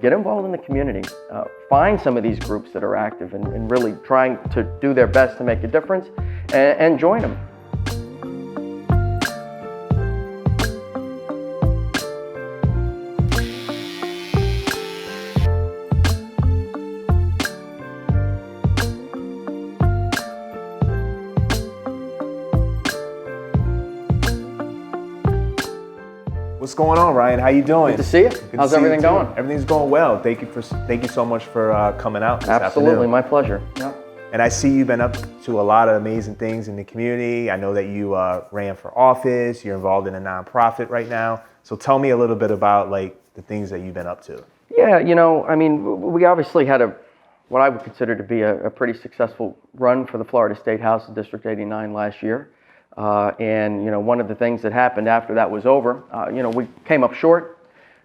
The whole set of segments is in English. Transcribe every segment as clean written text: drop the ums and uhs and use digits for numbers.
Get involved in the community. Find some of these groups that are active and really trying to do their best to make a difference, and join them. What's going on, Ryan? How you doing? Good to see you. How's everything going? Everything's going well. Thank you so much for coming out this Absolutely, afternoon. my pleasure. Yeah. And I see you've been up to a lot of amazing things in the community. I know that you ran for office. You're involved in a nonprofit right now. So tell me a little bit about the things that you've been up to. Yeah, we obviously had what I would consider to be a pretty successful run for the Florida State House in District 89 last year. And one of the things that happened after that was over, we came up short,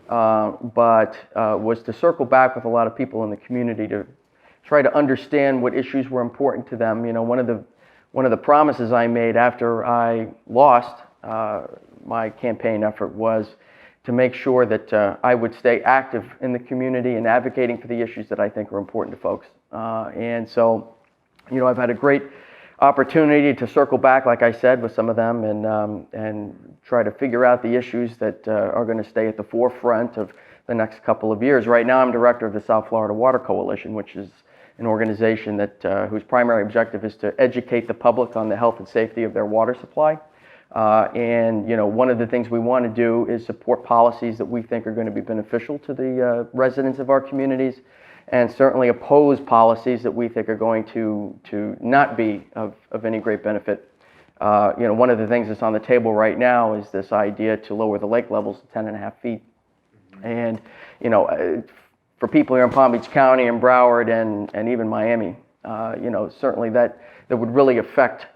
but was to circle back with a lot of people in the community to try to understand what issues were important to them. One of the promises I made after I lost my campaign effort was to make sure that I would stay active in the community and advocating for the issues that I think are important to folks. And so, I've had a great opportunity to circle back, like I said, with some of them and try to figure out the issues that are going to stay at the forefront of the next couple of years. Right now, I'm director of the South Florida Water Coalition, which is an organization that whose primary objective is to educate the public on the health and safety of their water supply. And one of the things we want to do is support policies that we think are going to be beneficial to the residents of our communities, and certainly oppose policies that we think are going to not be of any great benefit. One of the things that's on the table right now is this idea to lower the lake levels to 10.5 feet. And, for people here in Palm Beach County and Broward and even Miami, certainly that would really affect,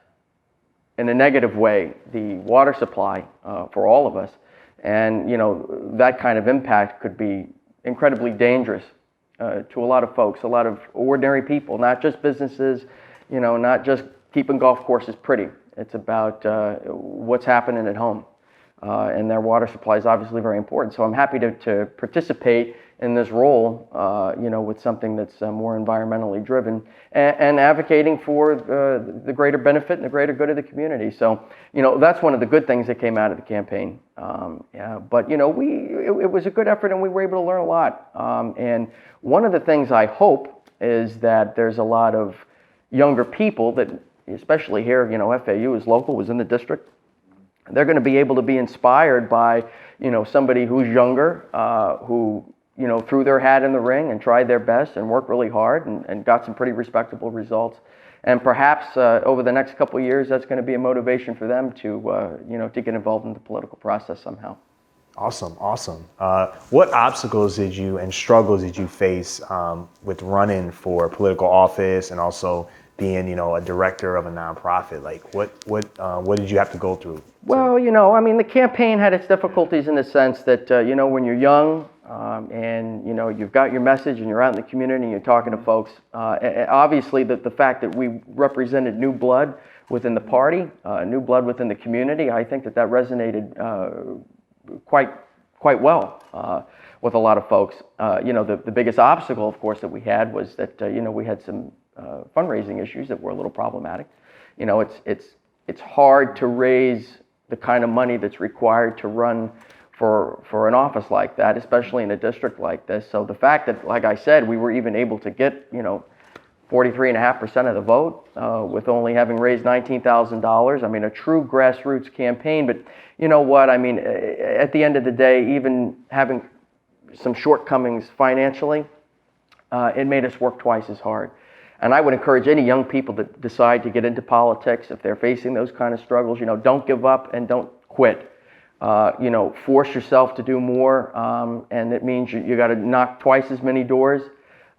in a negative way, the water supply for all of us. And, that kind of impact could be incredibly dangerous to a lot of folks, a lot of ordinary people, not just businesses, not just keeping golf courses pretty. It's about what's happening at home. And their water supply is obviously very important. So I'm happy to participate in this role, with something that's more environmentally driven and advocating for the greater benefit and the greater good of the community. So, that's one of the good things that came out of the campaign. But it was a good effort, and we were able to learn a lot. And one of the things I hope is that there's a lot of younger people that, especially here, FAU is local, was in the district. They're going to be able to be inspired by, somebody who's younger, who, threw their hat in the ring and tried their best and worked really hard and got some pretty respectable results. And perhaps over the next couple of years, that's going to be a motivation for them to get involved in the political process somehow. Awesome. What obstacles and struggles did you face with running for political office and also being, a director of a nonprofit? What did you have to go through? Well, the campaign had its difficulties in the sense that, when you're young and, you've got your message and you're out in the community and you're talking to folks, obviously the fact that we represented new blood within the party, new blood within the community, I think that resonated quite well with a lot of folks. The biggest obstacle, of course, that we had was that, we had some fundraising issues that were a little problematic. It's hard to raise the kind of money that's required to run for an office like that, especially in a district like this. So the fact that, like I said, we were even able to get 43.5% of the vote with only having raised $19,000. A true grassroots campaign. But you know what? At the end of the day, even having some shortcomings financially, it made us work twice as hard. And I would encourage any young people that decide to get into politics, if they're facing those kind of struggles, don't give up and don't quit. Force yourself to do more, and it means you got to knock twice as many doors,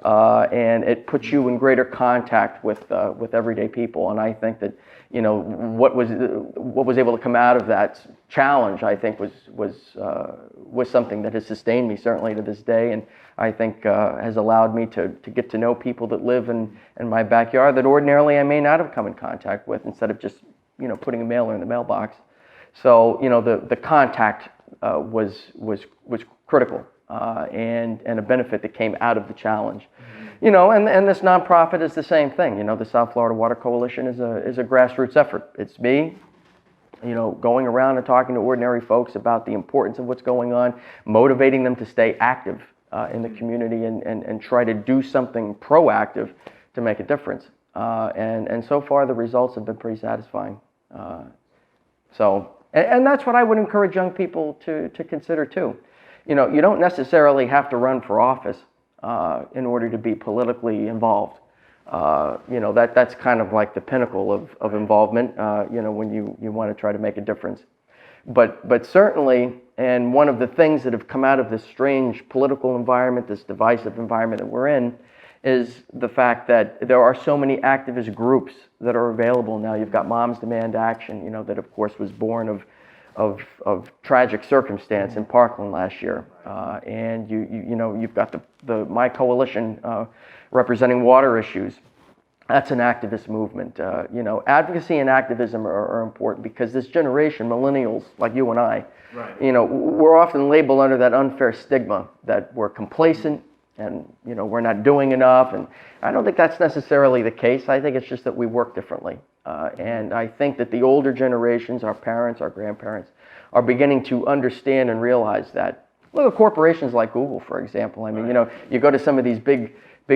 and it puts you in greater contact with everyday people. And I think that what was able to come out of that challenge, I think was something that has sustained me certainly to this day, and I think has allowed me to get to know people that live in my backyard that ordinarily I may not have come in contact with, instead of just putting a mailer in the mailbox. So the contact was critical and a benefit that came out of the challenge. You know, and this nonprofit is the same thing. You know, the South Florida Water Coalition is a grassroots effort. It's me, you know, going around and talking to ordinary folks about the importance of what's going on, motivating them to stay active in the community and try to do something proactive to make a difference. And so far the results have been pretty satisfying. And that's what I would encourage young people to consider too. You know, you don't necessarily have to run for office in order to be politically involved. You know, that's kind of like the pinnacle of involvement, you know, when you want to try to make a difference. But certainly, and one of the things that have come out of this strange political environment, this divisive environment that we're in, is the fact that there are so many activist groups that are available now. You've got Moms Demand Action, you know, that of course was born of tragic circumstance in Parkland last year, and you know, you've got the My Coalition representing water issues. That's an activist movement. You know, advocacy and activism are important because this generation, millennials like you and I, right, you know, we're often labeled under that unfair stigma that we're complacent and, you know, we're not doing enough. And I don't think that's necessarily the case. I think it's just that we work differently. And I think that the older generations, our parents, our grandparents, are beginning to understand and realize that. Look at corporations like Google, for example. I mean, you know, you go to some of these big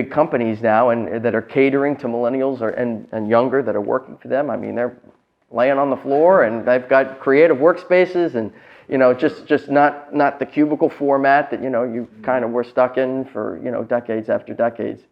companies now and that are catering to millennials and younger that are working for them. I mean, they're laying on the floor and they've got creative workspaces and, you know, just not the cubicle format that, you know, you kind of were stuck in for, you know, decades after decades.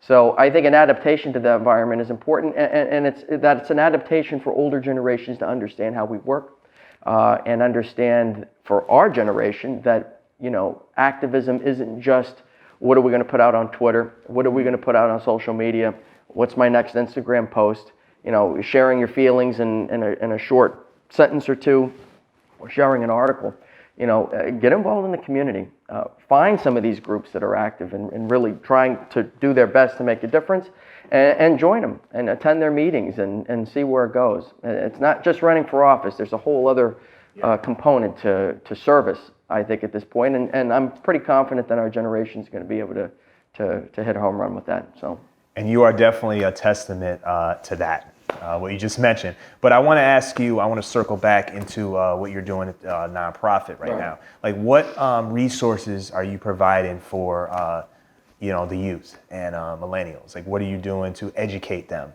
So I think an adaptation to the environment is important, and it's an adaptation for older generations to understand how we work and understand for our generation that, you know, activism isn't just what are we going to put out on Twitter, what are we going to put out on social media, what's my next Instagram post, you know, sharing your feelings in a short sentence or two, or sharing an article. You know, get involved in the community. Find some of these groups that are active and really trying to do their best to make a difference, and join them and attend their meetings and see where it goes. It's not just running for office. There's a whole other component to service, I think, at this point. And I'm pretty confident that our generation is going to be able to hit a home run with that. So. And you are definitely a testament to that. What you just mentioned. But I want to ask you, I want to circle back into what you're doing at nonprofit right now. Like, what resources are you providing for, you know, the youth and millennials? Like, what are you doing to educate them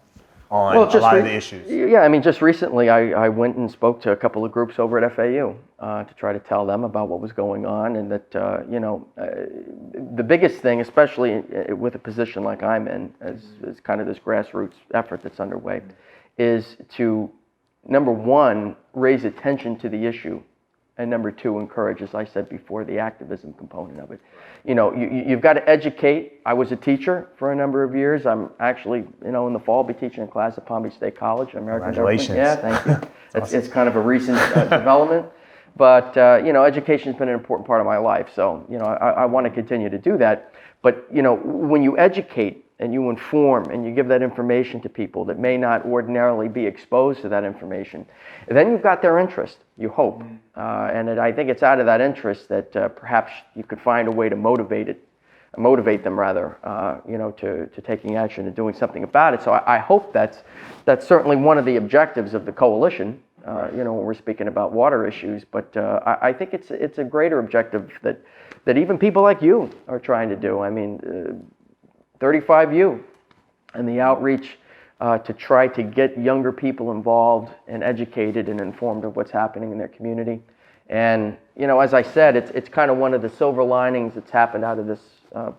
on a lot of the issues? Yeah, I mean, just recently I went and spoke to a couple of groups over at FAU to try to tell them about what was going on, and that, you know, the biggest thing, especially with a position like I'm in, as kind of this grassroots effort that's underway, is to, number one, raise attention to the issue, and number two, encourage, as I said before, the activism component of it. You know, you've got to educate. I was a teacher for a number of years. I'm actually, you know, in the fall, be teaching a class at Palm Beach State College, American Congratulations. Government. Yeah, thank you. Awesome. It's kind of a recent development. But, you know, education's been an important part of my life. So, you know, I want to continue to do that. But, you know, when you educate and you inform and you give that information to people that may not ordinarily be exposed to that information, then you've got their interest, you hope. I think it's out of that interest that perhaps you could find a way to motivate them rather, you know, to taking action and doing something about it. So I hope that's certainly one of the objectives of the coalition, you know, when we're speaking about water issues. But I think it's a greater objective that even people like you are trying to do. I mean, 35U and the outreach to try to get younger people involved and educated and informed of what's happening in their community. And, you know, as I said, it's kind of one of the silver linings that's happened out of this,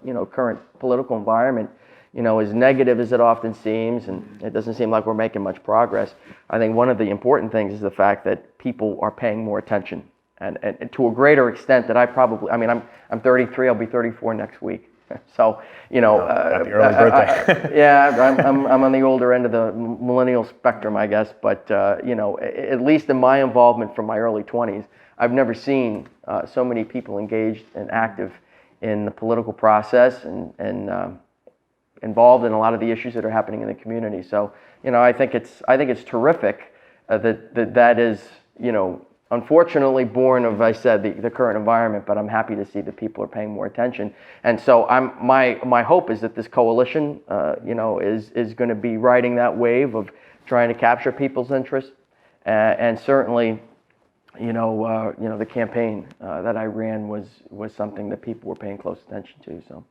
you know, current political environment. You know, as negative as it often seems, and it doesn't seem like we're making much progress, I think one of the important things is the fact that people are paying more attention. And to a greater extent that I mean, I'm 33, I'll be 34 next week. So, you know, happy early birthday. Yeah, I'm on the older end of the millennial spectrum, I guess. But you know, at least in my involvement from my early 20s, I've never seen so many people engaged and active in the political process and involved in a lot of the issues that are happening in the community. So, you know, I think it's terrific that is, you know, unfortunately born of, I said, the current environment, but I'm happy to see that people are paying more attention. And so my hope is that this coalition, is going to be riding that wave of trying to capture people's interest. And certainly, the campaign that I ran was something that people were paying close attention to. So,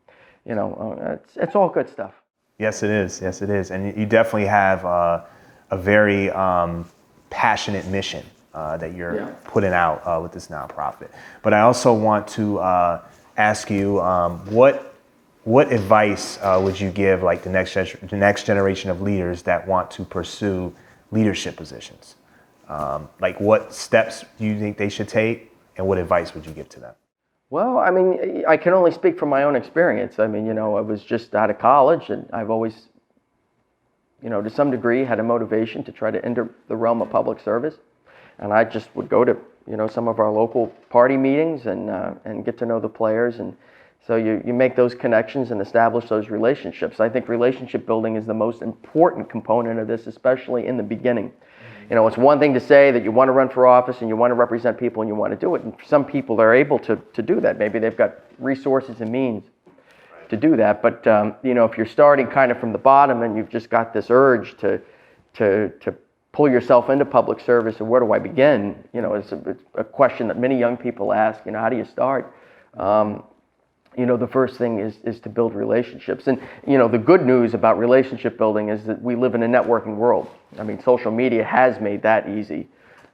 it's all good stuff. Yes, it is. Yes, it is. And you definitely have a very passionate mission that you're putting out with this nonprofit. But I also want to ask you, what advice would you give like the next generation of leaders that want to pursue leadership positions? Like what steps do you think they should take, and what advice would you give to them? Well, I mean, I can only speak from my own experience. I mean, I was just out of college, and I've always, to some degree had a motivation to try to enter the realm of public service. And I just would go to, some of our local party meetings and get to know the players. And so you make those connections and establish those relationships. I think relationship building is the most important component of this, especially in the beginning. It's one thing to say that you want to run for office and you want to represent people and you want to do it. And some people are able to do that. Maybe they've got resources and means to do that. But, if you're starting kind of from the bottom and you've just got this urge to pull yourself into public service, and where do I begin? It's a question that many young people ask, how do you start? The first thing is to build relationships. And, the good news about relationship building is that we live in a networking world. I mean, social media has made that easy.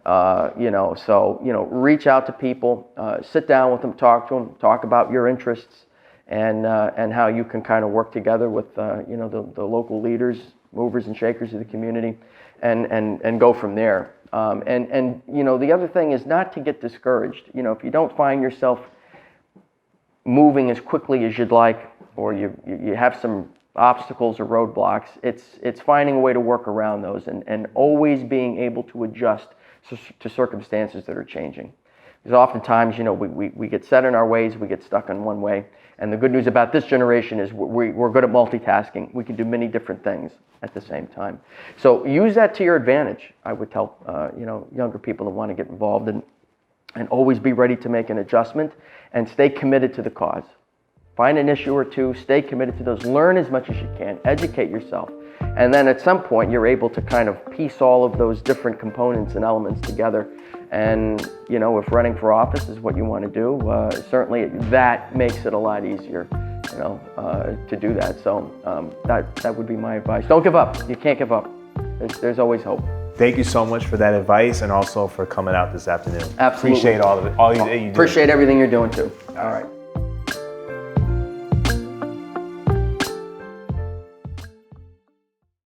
So, reach out to people, sit down with them, talk to them, talk about your interests and how you can kind of work together with, the local leaders, movers and shakers of the community and go from there. The other thing is not to get discouraged. If you don't find yourself moving as quickly as you'd like, or you have some obstacles or roadblocks, it's finding a way to work around those and always being able to adjust to circumstances that are changing. Because oftentimes, we get set in our ways, we get stuck in one way. And the good news about this generation is we're good at multitasking. We can do many different things at the same time. So use that to your advantage, I would tell younger people that want to get involved, and always be ready to make an adjustment and stay committed to the cause. Find an issue or two, stay committed to those, learn as much as you can, educate yourself. And then at some point, you're able to kind of piece all of those different components and elements together. And, if running for office is what you want to do, certainly that makes it a lot easier, to do that. So that would be my advice. Don't give up. You can't give up. There's always hope. Thank you so much for that advice and also for coming out this afternoon. Absolutely. Appreciate all of it, all that you do. Appreciate everything you're doing too. All right.